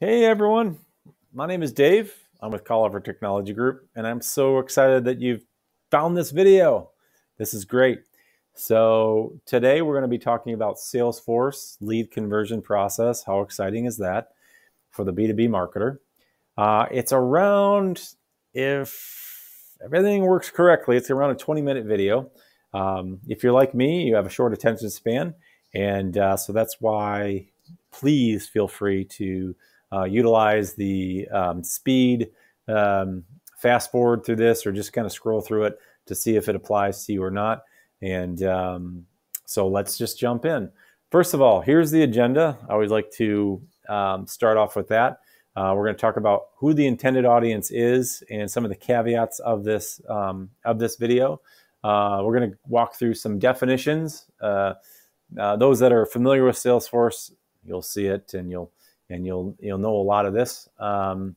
Hey everyone, my name is Dave. I'm with Call Over Technology Group, and I'm so excited that you've found this video. This is great. So today we're going to be talking about Salesforce lead conversion process. How exciting is that for the B2B marketer? It's around, if everything works correctly, it's around a 20-minute video. If you're like me, you have a short attention span, and so that's why please feel free to utilize the speed, fast forward through this, or just kind of scroll through it to see if it applies to you or not. And so let's just jump in. First of all, here's the agenda. I always like to start off with that. We're going to talk about who the intended audience is and some of the caveats of this video. We're going to walk through some definitions. Those that are familiar with Salesforce, you'll see it, and you'll know a lot of this. And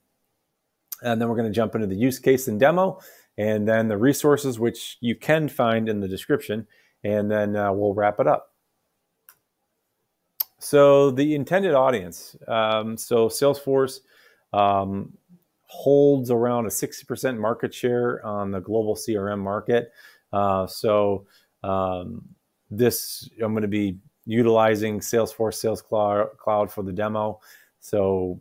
then we're going to jump into the use case and demo, and then the resources, which you can find in the description, and then we'll wrap it up. So the intended audience. So Salesforce holds around a 60% market share on the global CRM market. This, I'm going to be utilizing Salesforce Sales Cloud for the demo. So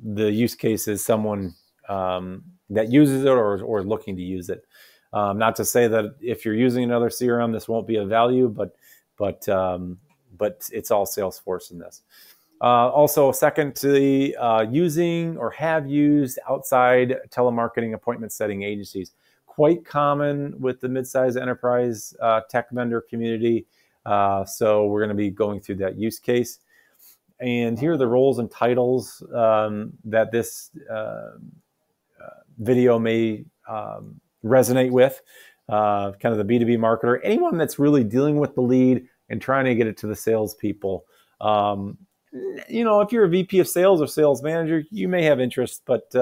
the use case is someone that uses it or is looking to use it. Not to say that if you're using another CRM, this won't be of value, but it's all Salesforce in this. Also, secondly, using or have used outside telemarketing appointment setting agencies. Quite common with the mid-size enterprise tech vendor community. So we're going to be going through that use case. And here are the roles and titles that this video may resonate with. Kind of the B2B marketer, anyone that's really dealing with the lead and trying to get it to the salespeople. If you're a VP of sales or sales manager, you may have interest, but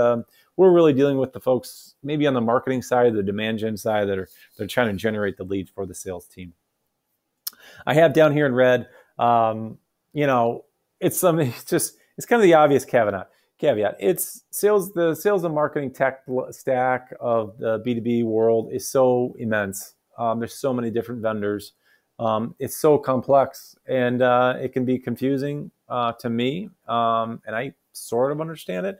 we're really dealing with the folks maybe on the marketing side, the demand gen side, they're trying to generate the lead for the sales team. I have down here in red, it's kind of the obvious caveat. It's the sales and marketing tech stack of the B2B world is so immense. There's so many different vendors. It's so complex, and it can be confusing to me, and I sort of understand it,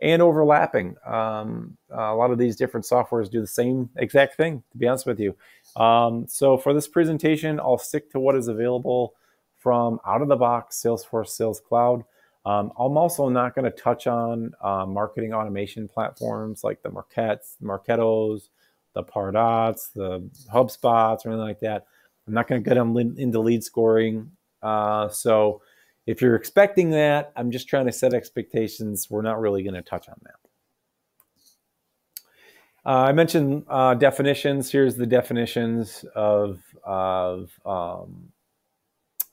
and overlapping. A lot of these different softwares do the same exact thing, to be honest with you. So for this presentation, I'll stick to what is available from out-of-the-box Salesforce Sales Cloud. I'm also not going to touch on marketing automation platforms like the Marketos, the Pardots, the HubSpots, or anything like that. I'm not going to get them into lead scoring. So if you're expecting that, I'm just trying to set expectations. We're not really going to touch on that. I mentioned definitions. Here's the definitions of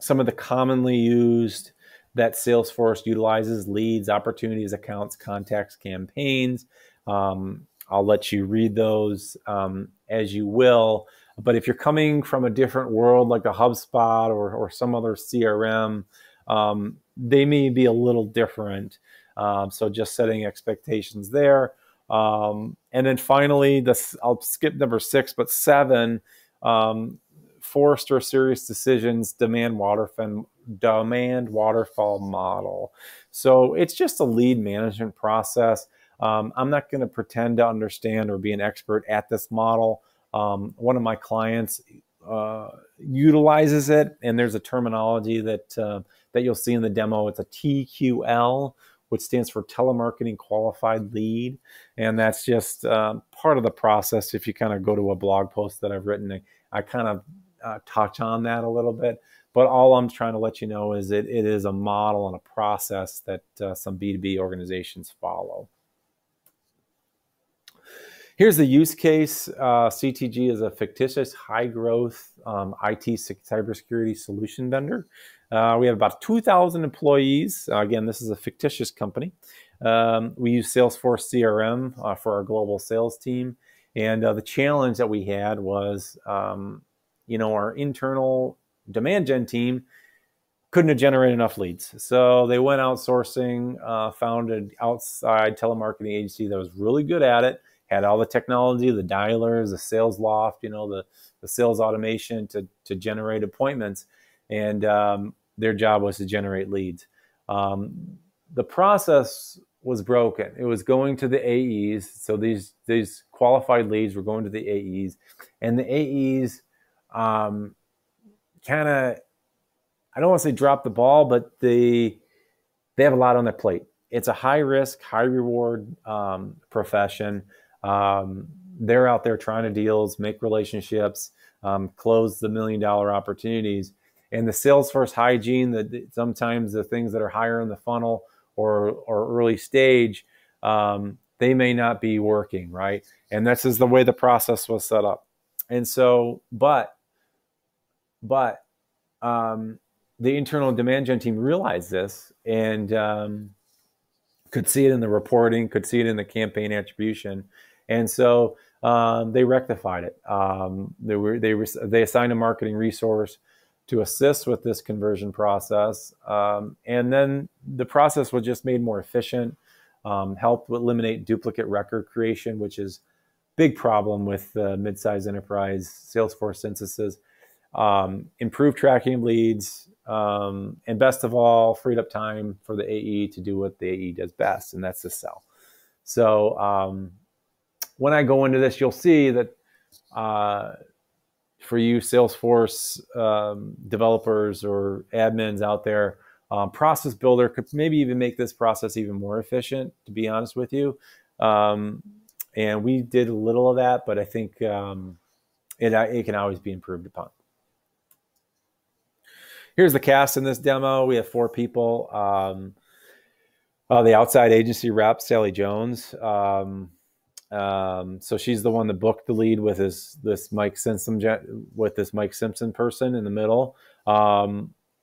some of the commonly used that Salesforce utilizes: leads, opportunities, accounts, contacts, campaigns. I'll let you read those as you will. But if you're coming from a different world like a HubSpot or some other CRM, they may be a little different. So just setting expectations there. And then finally, I'll skip number 6, but 7, Forrester Serious Decisions demand waterfall model. So it's just a lead management process. I'm not going to pretend to understand or be an expert at this model. One of my clients utilizes it, and there's a terminology that you'll see in the demo. It's a TQL, which stands for telemarketing qualified lead, and that's just part of the process. If you kind of go to a blog post that I've written, I kind of touch on that a little bit. But all I'm trying to let you know is it is a model and a process that some B2B organizations follow. Here's the use case. CTG is a fictitious high-growth IT cybersecurity solution vendor. We have about 2,000 employees. Again, this is a fictitious company. We use Salesforce CRM for our global sales team. And the challenge that we had was, our internal demand gen team couldn't have generated enough leads. So they went outsourcing, found an outside telemarketing agency that was really good at it, had all the technology, the dialers, the sales loft, the sales automation to generate appointments. And their job was to generate leads. The process was broken. It was going to the AEs. So these qualified leads were going to the AEs. And the AEs kind of, I don't want to say drop the ball, but they have a lot on their plate. It's a high risk, high reward profession. They're out there trying to deals, make relationships, close the $1 million opportunities. And the Salesforce hygiene, that sometimes the things that are higher in the funnel or early stage, they may not be working, right? And this is the way the process was set up. And so, but the internal demand gen team realized this and could see it in the reporting, could see it in the campaign attribution. And so they rectified it. They assigned a marketing resource to assist with this conversion process. And then the process was just made more efficient, helped eliminate duplicate record creation, which is a big problem with mid-size enterprise Salesforce instances. Improved tracking of leads, and best of all, freed up time for the AE to do what the AE does best, and that's to sell. So when I go into this, you'll see that for you Salesforce developers or admins out there, Process Builder could maybe even make this process even more efficient, to be honest with you. And we did a little of that, but I think it can always be improved upon. Here's the cast in this demo. We have 4 people. The outside agency rep, Sally Jones. So she's the one that booked the lead with this Mike Simpson person in the middle.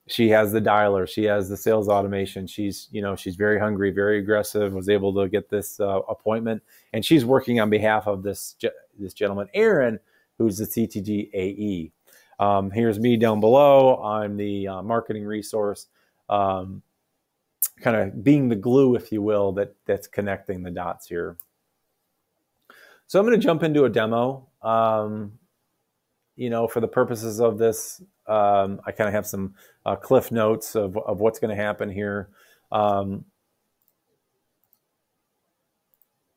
She has the dialer. She has the sales automation. She's very hungry, very aggressive, was able to get this appointment. And she's working on behalf of this gentleman, Aaron, who's the CTG AE. Here's me down below. I'm the marketing resource, kind of being the glue, if you will, that's connecting the dots here. So I'm going to jump into a demo. For the purposes of this, I kind of have some cliff notes of what's going to happen here. And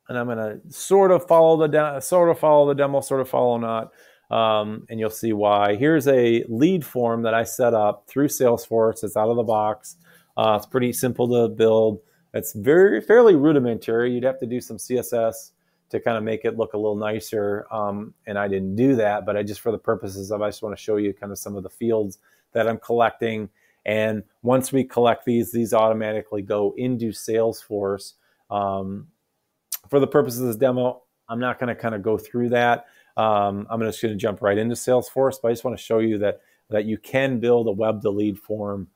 I'm going to sort of follow the demo, sort of follow not. And you'll see why. Here's a lead form that I set up through Salesforce. It's out of the box. It's pretty simple to build. It's fairly rudimentary. You'd have to do some CSS to kind of make it look a little nicer. And I didn't do that, but I just want to show you kind of some of the fields that I'm collecting. And once we collect these automatically go into Salesforce. For the purposes of this demo, I'm not going to kind of go through that. I'm just going to jump right into Salesforce, but I just want to show you that you can build a web to lead form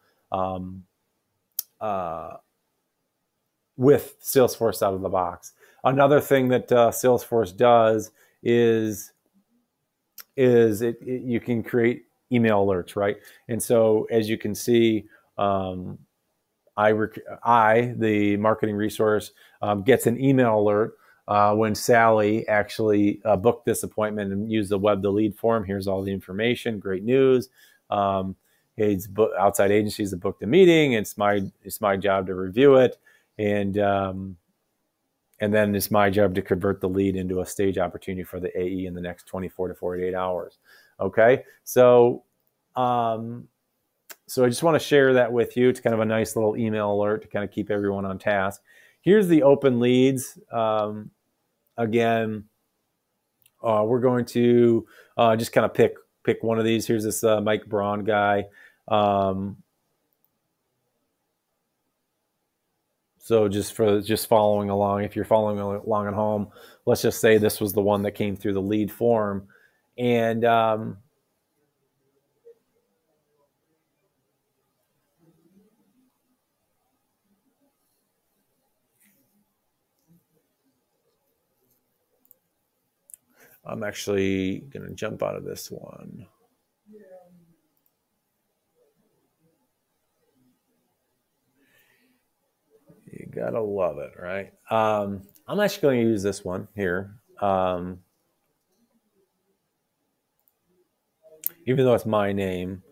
with Salesforce out of the box. Another thing that Salesforce does is you can create email alerts, right? And so as you can see, the marketing resource, gets an email alert when Sally actually booked this appointment and used the web to lead form. Here's all the information. Great news. Outside agencies have booked a meeting. It's my job to review it, and then it's my job to convert the lead into a stage opportunity for the AE in the next 24 to 48 hours. Okay, so I just want to share that with you. It's kind of a nice little email alert to kind of keep everyone on task. Here's the open leads. Again, we're going to just kind of pick one of these. Here's this Mike Braun guy. So just following along, if you're following along at home, let's just say this was the one that came through the lead form. And I'm actually going to jump out of this one. Gotta love it, right? I'm actually going to use this one here. Even though it's my name,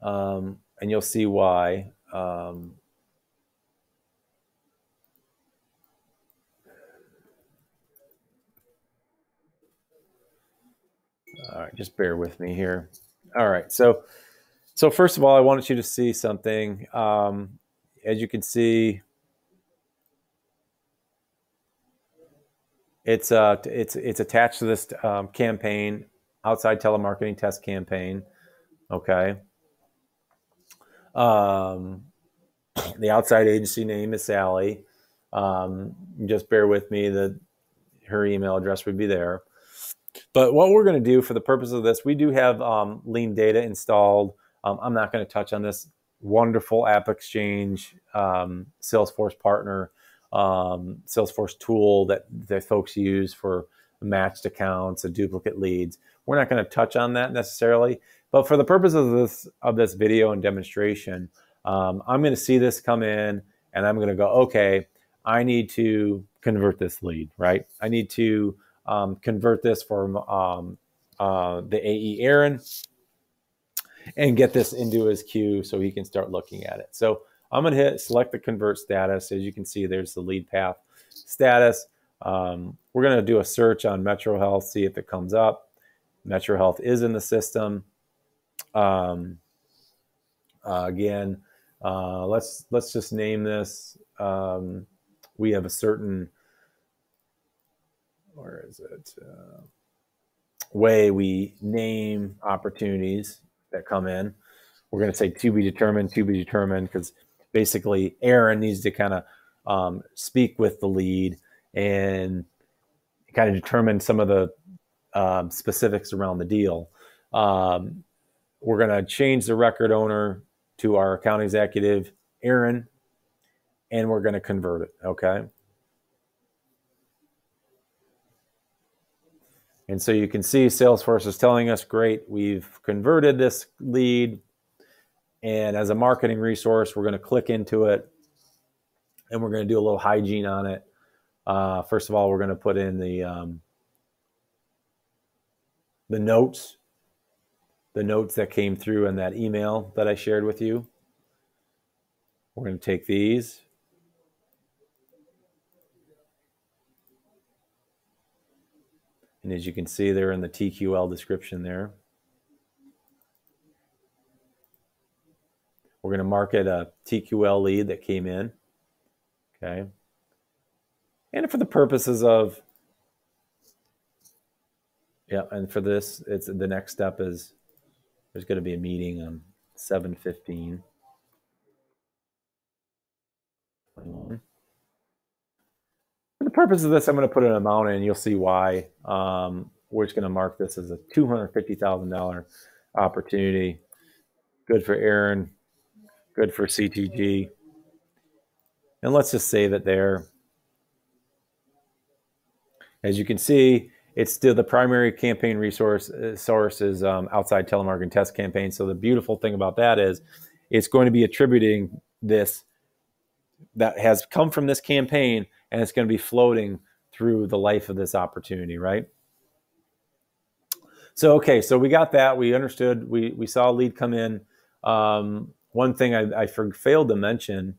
and you'll see why. All right, just bear with me here. All right, so first of all, I wanted you to see something. As you can see, it's attached to this campaign, outside telemarketing test campaign. Okay. The outside agency name is Sally. Just bear with me that her email address would be there. But what we're going to do for the purpose of this, we do have lean data installed. I'm not going to touch on this wonderful App Exchange Salesforce partner, Salesforce tool that folks use for matched accounts and duplicate leads. We're not going to touch on that necessarily. But for the purpose of this video and demonstration, I'm going to see this come in and I'm going to go, okay, I need to convert this lead, right? I need to convert this from the AE Aaron and get this into his queue so he can start looking at it. So I'm going to select the convert status. As you can see, there's the lead path status. We're going to do a search on Metro Health, see if it comes up. Metro Health is in the system. Again, let's just name this. We have a certain, where is it? Way we name opportunities that come in. We're going to say to be determined, because basically Aaron needs to kind of speak with the lead and kind of determine some of the specifics around the deal. We're going to change the record owner to our account executive, Aaron, and we're going to convert it, okay? And so you can see Salesforce is telling us, great, we've converted this lead. And as a marketing resource, we're going to click into it and we're going to do a little hygiene on it. First of all, we're going to put in the notes that came through in that email that I shared with you. We're going to take these. And as you can see, they're in the TQL description there. We're going to market a TQL lead that came in. Okay. And for the purposes of, yeah, and for this, it's the next step is there's going to be a meeting on 7/15. For the purpose of this, I'm going to put an amount in. You'll see why. We're just going to mark this as a $250,000 opportunity. Good for Aaron. Good for CTG. And let's just save it there. As you can see, it's still the primary campaign source is outside telemarketing test campaign. So the beautiful thing about that is it's going to be attributing this that has come from this campaign, and it's going to be floating through the life of this opportunity, right? So, okay, so we got that. We understood. We saw a lead come in. One thing I failed to mention,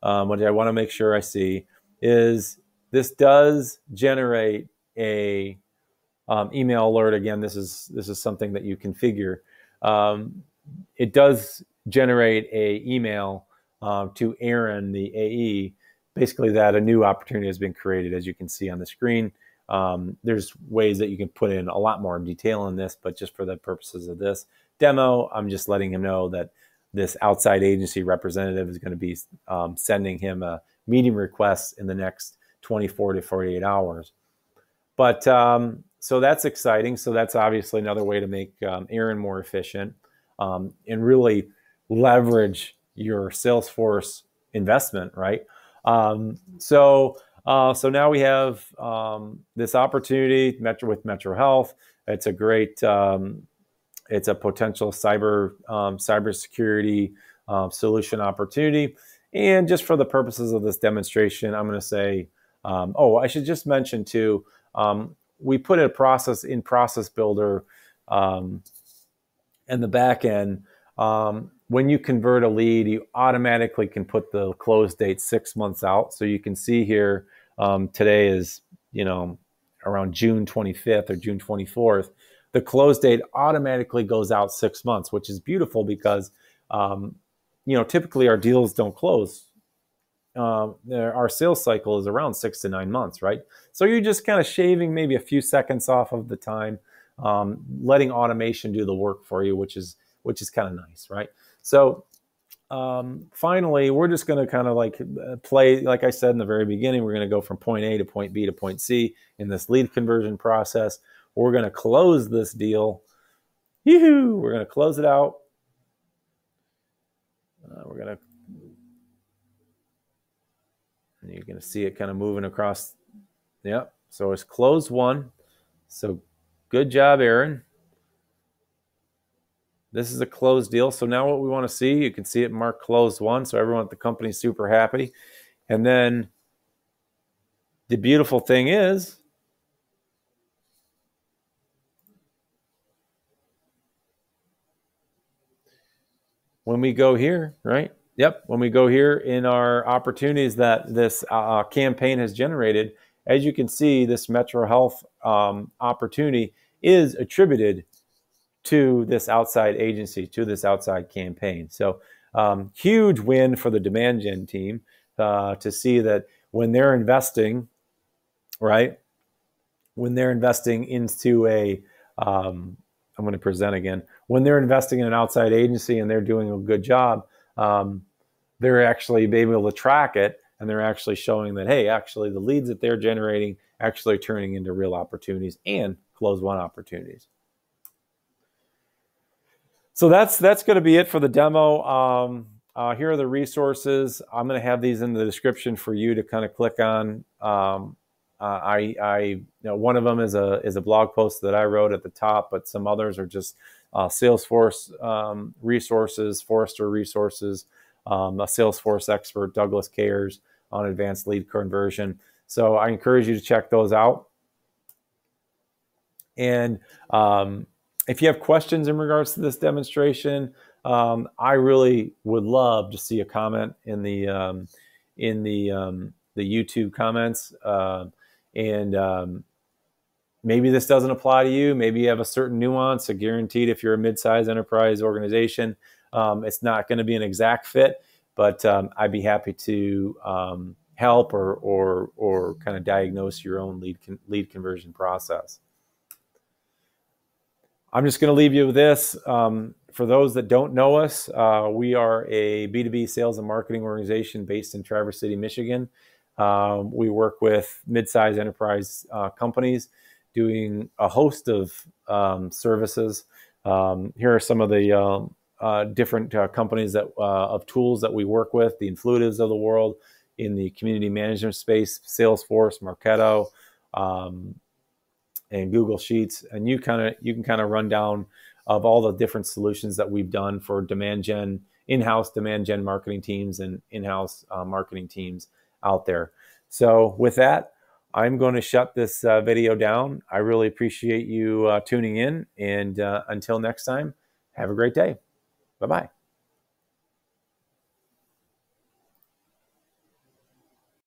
what I want to make sure I see, is this does generate a email alert. Again, this is something that you configure. It does generate a email to Aaron, the AE, basically that a new opportunity has been created, as you can see on the screen. There's ways that you can put in a lot more detail in this, but just for the purposes of this demo, I'm just letting him know that this outside agency representative is going to be sending him a meeting request in the next 24 to 48 hours. But so that's exciting. So that's obviously another way to make Aaron more efficient and really leverage your Salesforce investment, right? So now we have this opportunity with Metro Health. It's a great, it's a potential cybersecurity solution opportunity. And just for the purposes of this demonstration, I'm going to say, I should just mention too, we put a process in Process Builder in the back end. When you convert a lead, you automatically can put the close date 6 months out. So you can see here, today is, around June 25th or June 24th. The close date automatically goes out 6 months, which is beautiful because, typically our deals don't close. Our sales cycle is around 6 to 9 months, right? So you're just kind of shaving maybe a few seconds off of the time, letting automation do the work for you, which is kind of nice, right? So finally, we're just going to kind of play, like I said in the very beginning, we're going to go from point A to point B to point C in this lead conversion process. We're going to close this deal. Yoo-hoo! We're going to close it out. And you're going to see it kind of moving across. Yep. So it's closed one. So good job, Aaron. This is a closed deal. So now what we want to see, you can see it marked closed one. So everyone at the company is super happy. And then the beautiful thing is, when we go here, right? Yep. When we go here in our opportunities that this campaign has generated, as you can see, this Metro Health opportunity is attributed to this outside agency, to this outside campaign. So huge win for the demand gen team to see that when they're investing, right? When they're investing into I'm going to present again. When they're investing in an outside agency and they're doing a good job, they're actually able to track it, and they're actually showing that, hey, actually the leads that they're generating actually are turning into real opportunities and close one opportunities. So that's going to be it for the demo. Here are the resources. I'm going to have these in the description for you to kind of click on. One of them is a blog post that I wrote at the top, but some others are just Salesforce resources, Forrester resources, a Salesforce expert, Douglas Kayers, on advanced lead conversion. So I encourage you to check those out. And if you have questions in regards to this demonstration, I really would love to see a comment in the YouTube comments. Maybe this doesn't apply to you. Maybe you have a certain nuance. Guaranteed, if you're a mid-sized enterprise organization, it's not going to be an exact fit. But I'd be happy to help or kind of diagnose your own lead conversion process. I'm just going to leave you with this. For those that don't know us, we are a B2B sales and marketing organization based in Traverse City, Michigan. We work with mid-sized enterprise companies doing a host of services. Here are some of the different companies of tools that we work with, the Influitives of the world in the community management space, Salesforce, Marketo, and Google Sheets. And you can kind of run down of all the different solutions that we've done for demand gen, in-house demand gen marketing teams and in-house marketing teams out there. So with that, I'm going to shut this video down. I really appreciate you tuning in, and until next time, have a great day. Bye-bye.